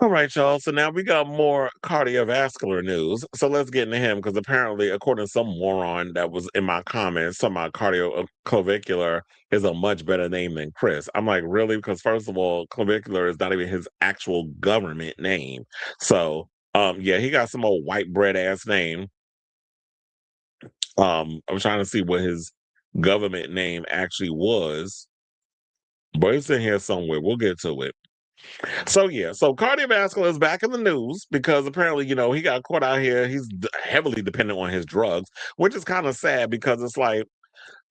All right, y'all. So now we got more cardiovascular news. So let's get into him because apparently, according to some moron that was in my comments, some my cardio clavicular is a much better name than Chris. I'm like, really? Because first of all, clavicular is not even his actual government name. So, yeah, he got some old white bread ass name. I'm trying to see what his government name actually was, but it's in here somewhere. We'll get to it. So yeah, so cardiovascular is back in the news because apparently, he got caught out here. He's heavily dependent on his drugs, which is kind of sad because it's like,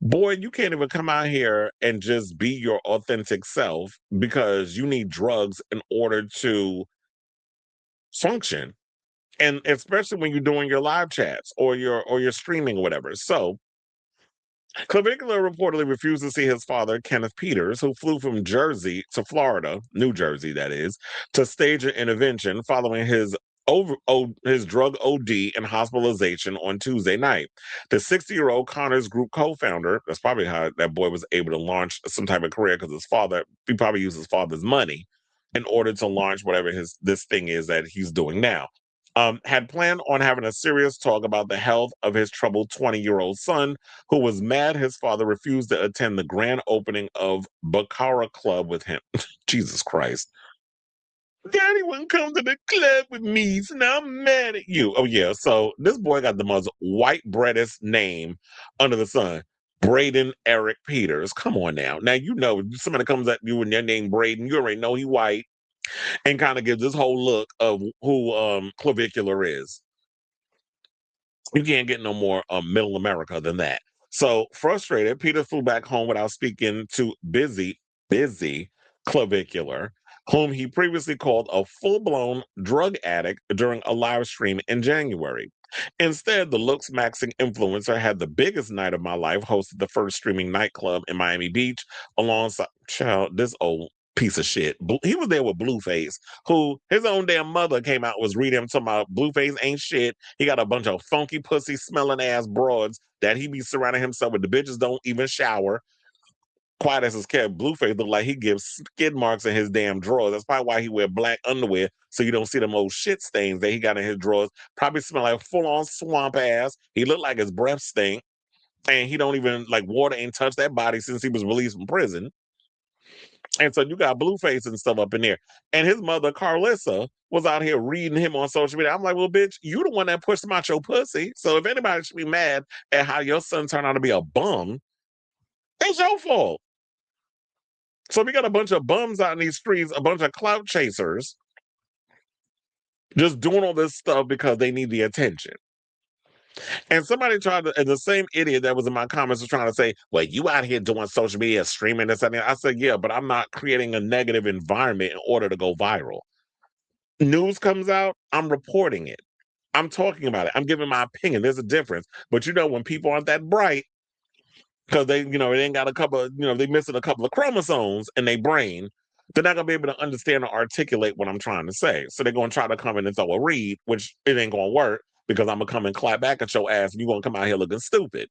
boy, you can't even come out here and just be your authentic self because you need drugs in order to function. And especially when you're doing your live chats or your streaming or whatever. So Clavicular reportedly refused to see his father, Kenneth Peters, who flew from Jersey to Florida, New Jersey, that is, to stage an intervention following his drug OD and hospitalization on Tuesday night. The 60-year-old Connors Group co-founder, that's probably how that boy was able to launch some type of career because he probably used his father's money in order to launch whatever this thing is that he's doing now. Had planned on having a serious talk about the health of his troubled 20-year-old son, who was mad his father refused to attend the grand opening of Baccarat Club with him. Jesus Christ. Daddy wouldn't come to the club with me, so now I'm mad at you. Oh, yeah. So this boy got the most white breadest name under the sun. Braden Eric Peters. Come on now. Now, somebody comes at you and their name Braden, you already know he white and kind of gives this whole look of who Clavicular is. You can't get no more middle America than that. So frustrated, Peter flew back home without speaking to busy Clavicular, whom he previously called a full-blown drug addict during a live stream in January. Instead, the looks maxing influencer had the biggest night of my life, hosted the first streaming nightclub in Miami Beach alongside this old piece of shit. He was there with Blueface, who his own damn mother came out was reading him talking about Blueface ain't shit. He got a bunch of funky pussy smelling ass broads that he be surrounding himself with. The bitches don't even shower. Quiet as his cat, Blueface look like he gives skid marks in his damn drawers. That's probably why he wear black underwear so you don't see them old shit stains that he got in his drawers. Probably smell like full on swamp ass. He look like his breath stink, and he don't even like water ain't touched that body since he was released from prison. And so you got Blueface and stuff up in there. And his mother, Carlissa, was out here reading him on social media. I'm like, well, bitch, you the one that pushed him out your pussy. So if anybody should be mad at how your son turned out to be a bum, it's your fault. So we got a bunch of bums out in these streets, a bunch of clout chasers, just doing all this stuff because they need the attention. And somebody and the same idiot that was in my comments was trying to say, well, you out here doing social media, streaming this and that. I said, yeah, but I'm not creating a negative environment in order to go viral. News comes out, I'm reporting it. I'm talking about it. I'm giving my opinion. There's a difference. But when people aren't that bright, because they ain't got a couple of, they missing a couple of chromosomes in their brain, they're not gonna be able to understand or articulate what I'm trying to say. So they're gonna try to come in and throw a read, which it ain't gonna work because I'm gonna come and clap back at your ass and you're gonna come out here looking stupid.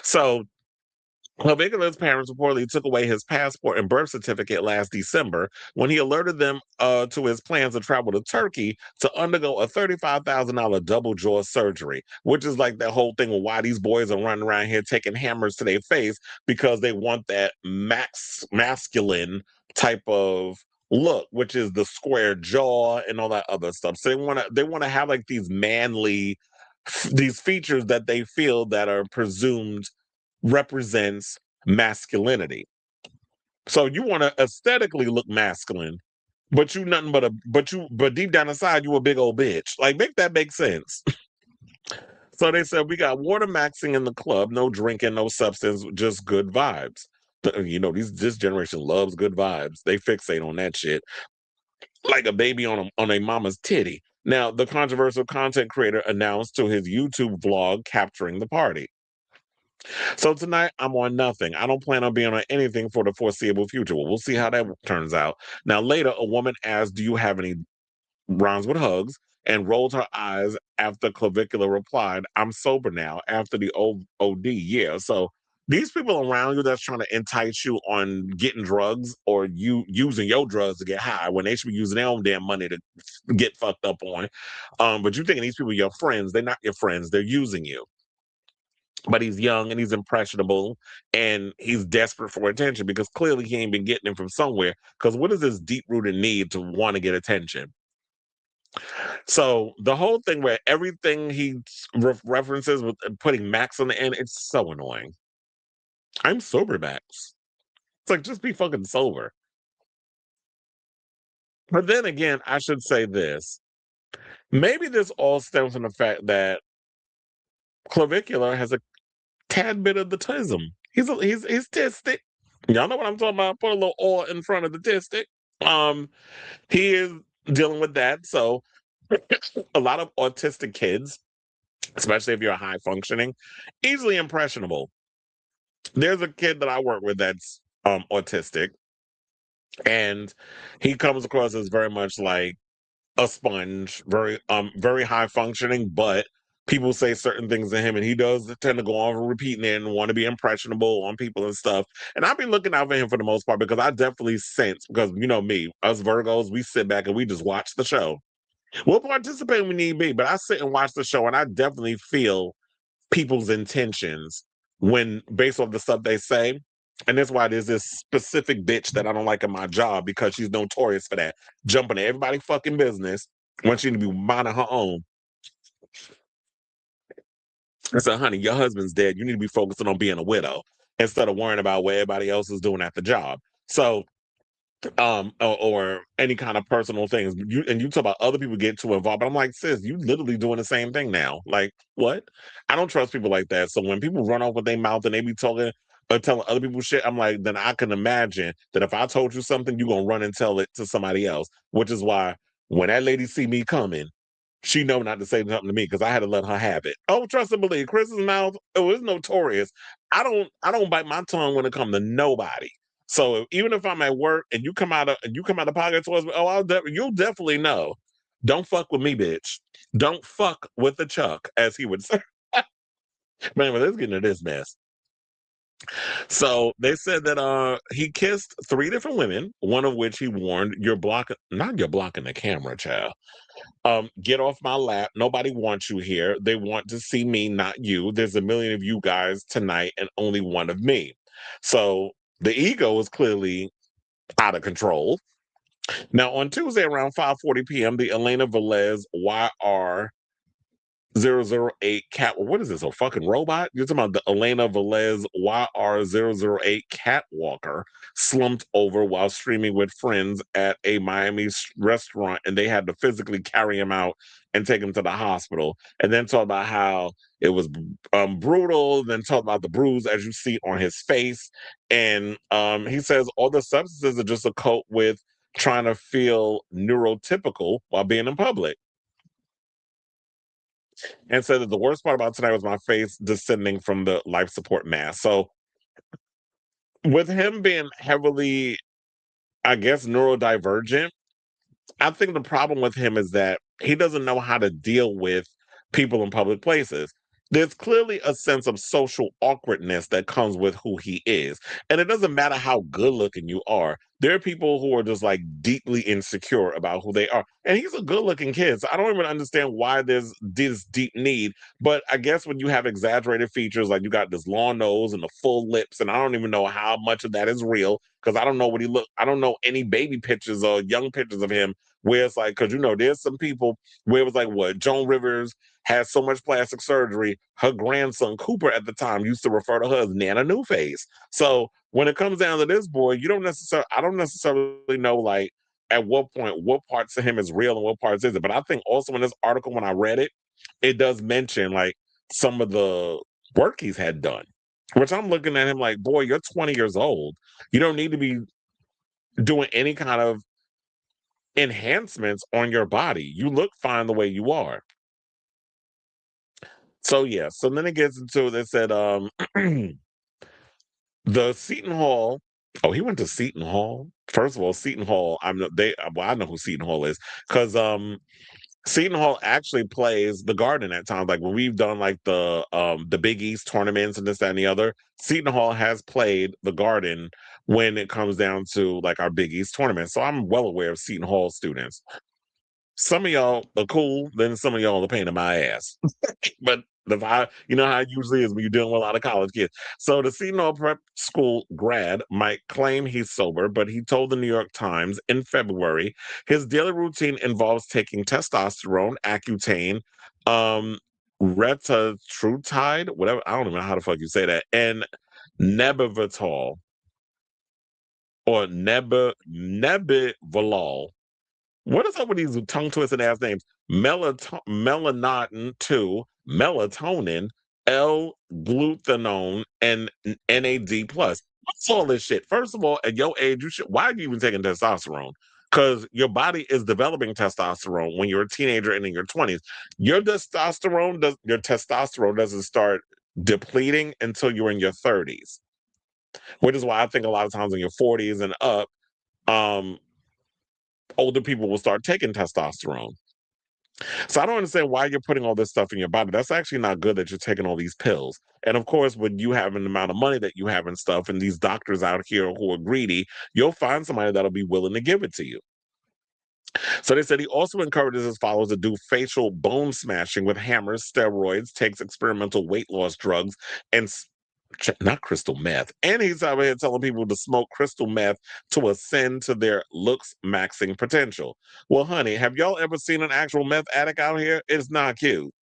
So Clavicula's parents reportedly took away his passport and birth certificate last December when he alerted them to his plans to travel to Turkey to undergo a $35,000 double jaw surgery, which is like that whole thing of why these boys are running around here taking hammers to their face because they want that masculine type of look, which is the square jaw and all that other stuff. So they want to have like these features that they feel that are presumed represents masculinity. So you want to aesthetically look masculine, but you nothing but but deep down inside you a big old bitch. Like make that make sense. So they said we got water maxing in the club, no drinking, no substance, just good vibes. This generation loves good vibes. They fixate on that shit like a baby on a mama's titty. Now, the controversial content creator announced to his YouTube vlog capturing the party. So tonight I'm on nothing. I don't plan on being on anything for the foreseeable future. Well, we'll see how that turns out. Now, later, a woman asked, do you have any rounds with hugs? And rolled her eyes after Clavicular replied, I'm sober now after the OD. Yeah. So these people around you that's trying to entice you on getting drugs or you using your drugs to get high when they should be using their own damn money to get fucked up on. But you thinking these people are your friends, they're not your friends, they're using you. But he's young and he's impressionable and he's desperate for attention because clearly he ain't been getting it from somewhere. Because what is this deep rooted need to want to get attention? So the whole thing where everything he references with putting Max on the end, it's so annoying. I'm sober, Max. It's like just be fucking sober. But then again, I should say this. Maybe this all stems from the fact that Clavicular has a tad bit of the tism. He's tistic. Y'all know what I'm talking about. Put a little oil in front of the tistic. Um, he is dealing with that. So a lot of autistic kids, especially if you're high functioning, easily impressionable. There's a kid that I work with that's autistic, and he comes across as very much like a sponge, very high functioning, but people say certain things to him and he does tend to go on repeating it and want to be impressionable on people and stuff. And I've been looking out for him for the most part because I definitely sense, because you know me, us Virgos, we sit back and we just watch the show. We'll participate when we need be, but I sit and watch the show and I definitely feel people's intentions when based off the stuff they say. And that's why there's this specific bitch that I don't like in my job because she's notorious for that. Jumping to everybody fucking business when she need to be minding her own. I said, honey, your husband's dead. You need to be focusing on being a widow instead of worrying about what everybody else is doing at the job. So or any kind of personal things. You talk about other people get too involved, but I'm like, sis, you literally doing the same thing now. Like, what? I don't trust people like that. So when people run off with their mouth and they be talking or telling other people shit, I'm like, then I can imagine that if I told you something, you're gonna run and tell it to somebody else. Which is why when that lady see me coming, she know not to say something to me because I had to let her have it. Oh, trust and believe. Chris's mouth, oh, it's notorious. I don't bite my tongue when it comes to nobody. So even if I'm at work and you come out of pocket towards me, oh, you'll definitely know. Don't fuck with me, bitch. Don't fuck with the Chuck, as he would say. Man, but let's get into this mess. So they said that he kissed three different women, one of which he warned, you're blocking not you're blocking the camera, child. Get off my lap. Nobody wants you here. They want to see me, not you. There's a million of you guys tonight and only one of me. So the ego is clearly out of control. Now, on Tuesday around 5:40 p.m., the Elena Velez YR 008 cat. What is this? A fucking robot? You're talking about the Elena Velez YR 008 catwalker slumped over while streaming with friends at a Miami restaurant, and they had to physically carry him out and take him to the hospital. And then talk about how it was brutal. Then talk about the bruise as you see on his face. And he says all the substances are just a cope with trying to feel neurotypical while being in public, and said that the worst part about tonight was my face descending from the life support mask. So with him being heavily, I guess, neurodivergent, I think the problem with him is that he doesn't know how to deal with people in public places. There's clearly a sense of social awkwardness that comes with who he is. And it doesn't matter how good looking you are. There are people who are just like deeply insecure about who they are. And he's a good looking kid. So I don't even understand why there's this deep need. But I guess when you have exaggerated features, like you got this long nose and the full lips, and I don't even know how much of that is real because I don't know what he look. I don't know any baby pictures or young pictures of him where it's like, because you know, there's some people where it was like, what, Joan Rivers had so much plastic surgery, her grandson Cooper at the time used to refer to her as Nana New Face. So when it comes down to this boy, I don't necessarily know like at what point, what parts of him is real and what parts isn't. But I think also in this article, when I read it, it does mention like some of the work he's had done, which I'm looking at him like, boy, you're 20 years old. You don't need to be doing any kind of enhancements on your body. You look fine the way you are. So yeah, so then it gets into they said the Seton Hall. Oh, he went to Seton Hall. First of all, Seton Hall. I know who Seton Hall is because Seton Hall actually plays the Garden at times. Like when we've done like the Big East tournaments and this, that, and the other, Seton Hall has played the Garden when it comes down to like our Big East tournament. So I'm well aware of Seton Hall students. Some of y'all are cool, then some of y'all are a pain in my ass. But the vibe, you know how it usually is when you're dealing with a lot of college kids. So the Seton Hall Prep School grad might claim he's sober, but he told the New York Times in February his daily routine involves taking testosterone, Accutane, um, retatrutide, whatever, I don't even know how the fuck you say that, and nebivolol or nebivolol. What is up with these tongue twisted ass names? Melanotin 2, melatonin, L-glutathione, and NAD plus. What's all this shit? First of all, at your age, you should. Why are you even taking testosterone? Because your body is developing testosterone when you're a teenager and in your 20s. Your testosterone doesn't start depleting until you're in your 30s, which is why I think a lot of times in your 40s and up, um, older people will start taking testosterone. So I don't understand why you're putting all this stuff in your body. That's actually not good that you're taking all these pills. And of course, when you have an amount of money that you have and stuff, and these doctors out here who are greedy, you'll find somebody that'll be willing to give it to you. So they said he also encourages his followers to do facial bone smashing with hammers, steroids, takes experimental weight loss drugs, and not crystal meth. And he's out here telling people to smoke crystal meth to ascend to their looks maxing potential. Well, honey, have y'all ever seen an actual meth addict out here? It's not cute.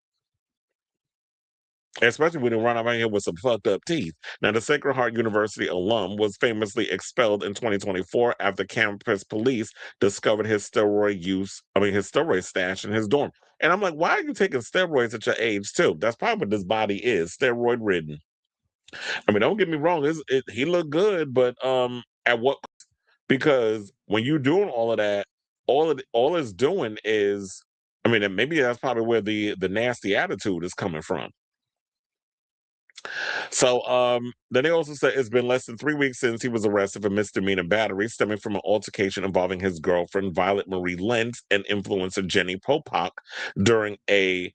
Especially when they run around here with some fucked up teeth. Now, the Sacred Heart University alum was famously expelled in 2024 after campus police discovered his steroid stash in his dorm. And I'm like, why are you taking steroids at your age too? That's probably what this body is, steroid ridden. I mean, don't get me wrong, he looked good, but at what? Because when you're doing all of that, all it's doing is, I mean, and maybe that's probably where the nasty attitude is coming from. So then they also said it's been less than 3 weeks since he was arrested for misdemeanor battery stemming from an altercation involving his girlfriend Violet Marie Lentz and influencer Jenny Popak during a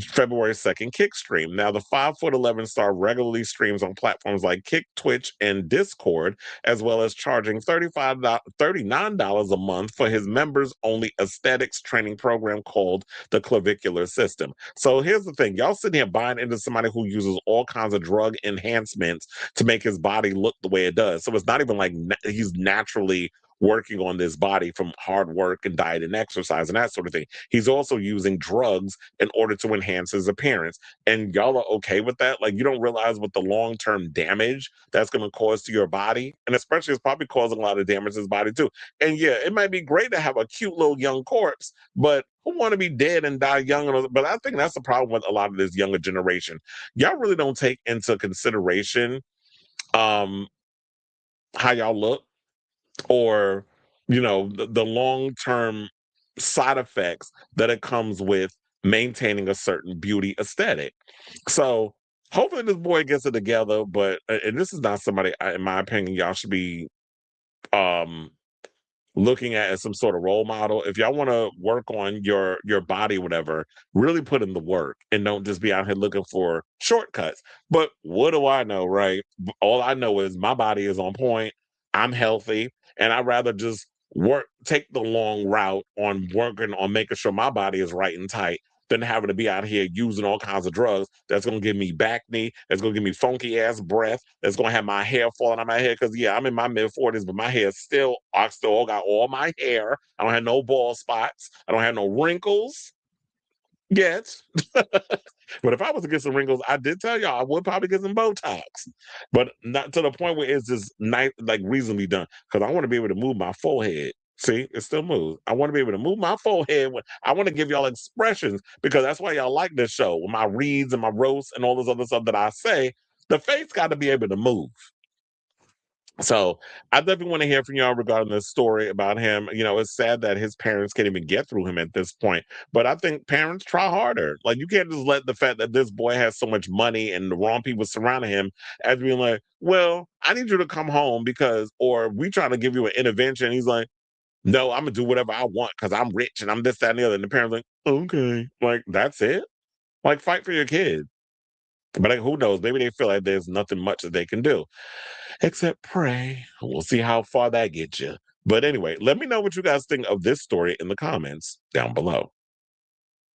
February 2nd Kick stream. Now, the 5'11" star regularly streams on platforms like Kick, Twitch, and Discord, as well as charging $39 a month for his members only aesthetics training program called the Clavicular System. So here's the thing, y'all sitting here buying into somebody who uses all kinds of drug enhancements to make his body look the way it does. So it's not even like he's naturally working on this body from hard work and diet and exercise and that sort of thing. He's also using drugs in order to enhance his appearance. And y'all are okay with that? Like, you don't realize what the long term damage that's going to cause to your body. And especially, it's probably causing a lot of damage to his body, too. And yeah, it might be great to have a cute little young corpse, but who want to be dead and die young? But I think that's the problem with a lot of this younger generation. Y'all really don't take into consideration um, how y'all look or the long-term side effects that it comes with maintaining a certain beauty aesthetic. So hopefully this boy gets it together, but and this is not somebody in my opinion y'all should be um looking at as some sort of role model. If y'all want to work on your body, whatever, really put in the work and don't just be out here looking for shortcuts. But what do I know, right? All I know is my body is on point. I'm healthy, and I'd rather just take the long route on working on making sure my body is right and tight than having to be out here using all kinds of drugs that's going to give me back knee, that's going to give me funky ass breath, that's going to have my hair falling out my head. Because, yeah, I'm in my mid 40s, but my hair I still got all my hair. I don't have no bald spots. I don't have no wrinkles yet. But if I was to get some wrinkles, I did tell y'all I would probably get some Botox, but not to the point where it's just nice, like reasonably done. Because I want to be able to move my forehead. See, it still moves. I want to be able to move my forehead. I want to give y'all expressions because that's why y'all like this show. With my reads and my roasts and all this other stuff that I say, the face got to be able to move. So I definitely want to hear from y'all regarding this story about him. It's sad that his parents can't even get through him at this point. But I think parents try harder. Like, you can't just let the fact that this boy has so much money and the wrong people surrounding him as being like, well, I need you to come home or we try to give you an intervention. He's like, No, I'm gonna do whatever I want because I'm rich and I'm this, that, and the other. And the parents like, okay, like that's it. Like fight for your kid. But like, who knows? Maybe they feel like there's nothing much that they can do except pray. We'll see how far that gets you. But anyway, let me know what you guys think of this story in the comments down below.